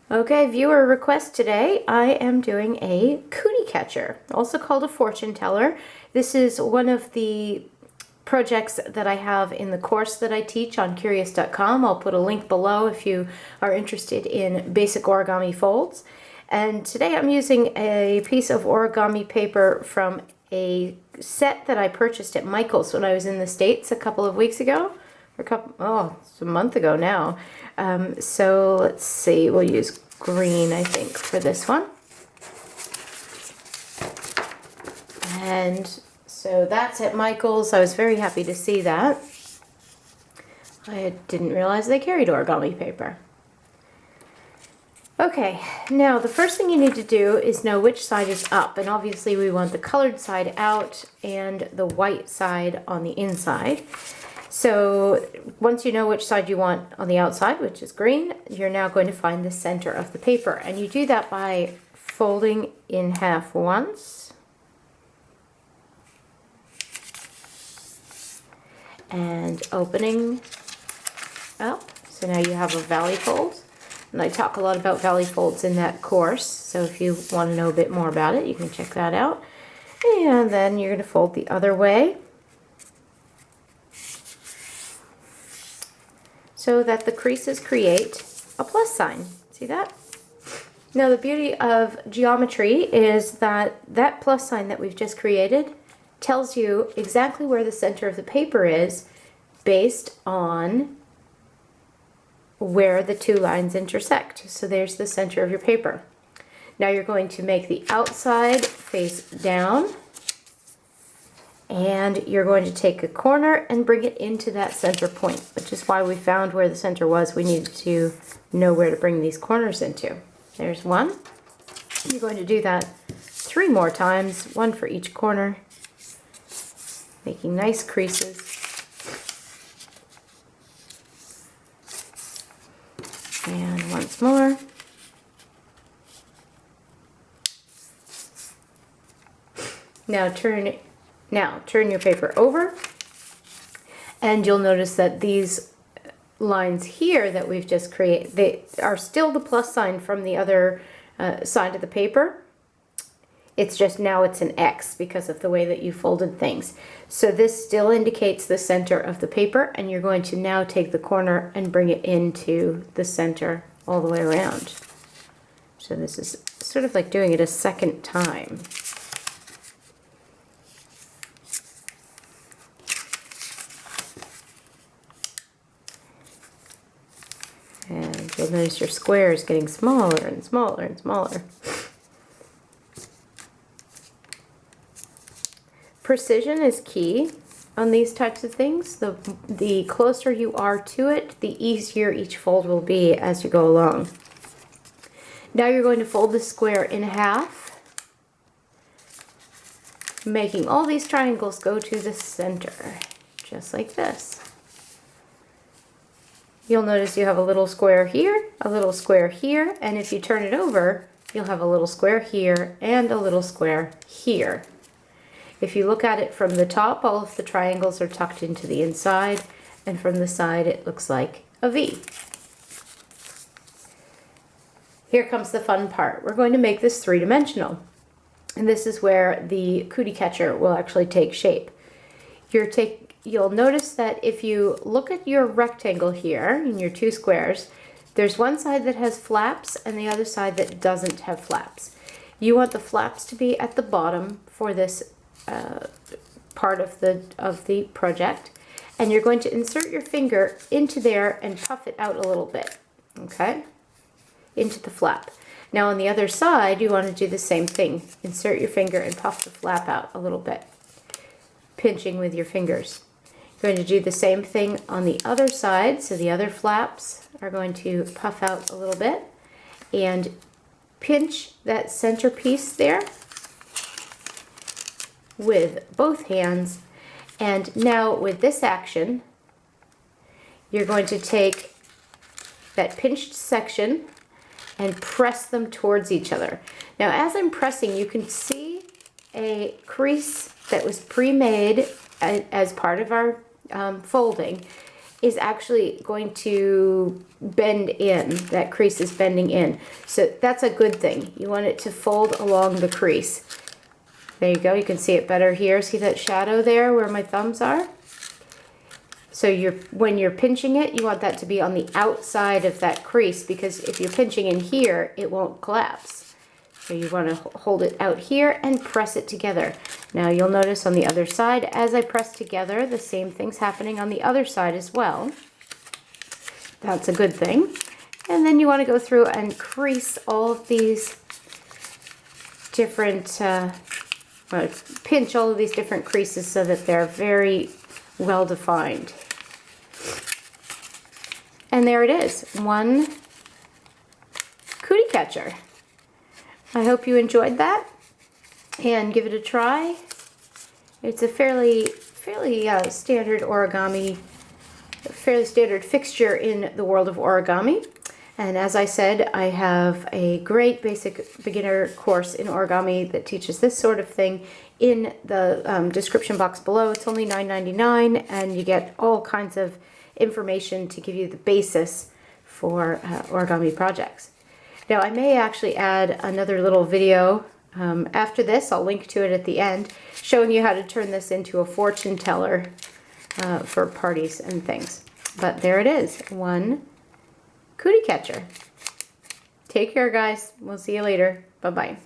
Okay, viewer request today. I am doing a cootie catcher, also called a fortune teller. This is one of the projects that I have in the course that I teach on curious.com. I'll put a link below if you are interested in basic origami folds. And today I'm using a piece of origami paper from a set that I purchased at Michael's when I was in the States a couple of weeks ago. It's a month ago now. So let's see, we'll use green, I think, for this one. And so that's at Michael's. I was very happy to see that. I didn't realize they carried origami paper. Okay, now the first thing you need to do is know which side is up, and obviously we want the colored side out and the white side on the inside. So once you know which side you want on the outside, which is green, you're now going to find the center of the paper. And you do that by folding in half once. And opening up. So now you have a valley fold. And I talk a lot about valley folds in that course. So if you want to know a bit more about it, you can check that out. And then you're going to fold the other way, so that the creases create a plus sign. See that? Now the beauty of geometry is that that plus sign that we've just created tells you exactly where the center of the paper is based on where the two lines intersect. So there's the center of your paper. Now you're going to make the outside face down, and you're going to take a corner and bring it into that center point, which is why we found where the center was. We needed to know where to bring these corners into. There's one. You're going to do that 3 more times, 1 for each corner, making nice creases. And once more. Now turn your paper over, and you'll notice that these lines here that we've just created, they are still the plus sign from the other side of the paper. It's just now it's an X because of the way that you folded things. So this still indicates the center of the paper, and you're going to now take the corner and bring it into the center all the way around. So this is sort of like doing it a second time. And you'll notice your square is getting smaller and smaller and smaller. Precision is key on these types of things. The closer you are to it, the easier each fold will be as you go along. Now you're going to fold the square in half, making all these triangles go to the center, just like this. You'll notice you have a little square here, a little square here, and if you turn it over, you'll have a little square here and a little square here. If you look at it from the top, all of the triangles are tucked into the inside, and from the side it looks like a V. Here comes the fun part. We're going to make this 3-dimensional, and this is where the cootie catcher will actually take shape. You'll notice that if you look at your rectangle here in your 2 squares, there's one side that has flaps and the other side that doesn't have flaps. You want the flaps to be at the bottom for this part of the project, and you're going to insert your finger into there and puff it out a little bit, okay, into the flap. Now on the other side, you want to do the same thing. Insert your finger and puff the flap out a little bit, pinching with your fingers. You're going to do the same thing on the other side, so the other flaps are going to puff out a little bit, and pinch that center piece there with both hands. And now with this action, you're going to take that pinched section and press them towards each other. Now as I'm pressing, you can see a crease that was pre-made as part of our folding, is actually going to bend in. That crease is bending in. So that's a good thing. You want it to fold along the crease. There you go. You can see it better here. See that shadow there where my thumbs are? So when you're pinching it, you want that to be on the outside of that crease, because if you're pinching in here, it won't collapse. So you want to hold it out here and press it together. Now you'll notice on the other side, as I press together, the same thing's happening on the other side as well. That's a good thing. And then you want to go through and crease all of these different, pinch all of these different creases so that they're very well defined. And there it is, one cootie catcher. I hope you enjoyed that and give it a try. It's a fairly standard origami, fairly standard fixture in the world of origami. And as I said, I have a great basic beginner course in origami that teaches this sort of thing in the description box below. It's only $9.99, and you get all kinds of information to give you the basis for origami projects. Now I may actually add another little video after this. I'll link to it at the end, showing you how to turn this into a fortune teller for parties and things. But there it is, one cootie catcher. Take care, guys. We'll see you later. Bye-bye.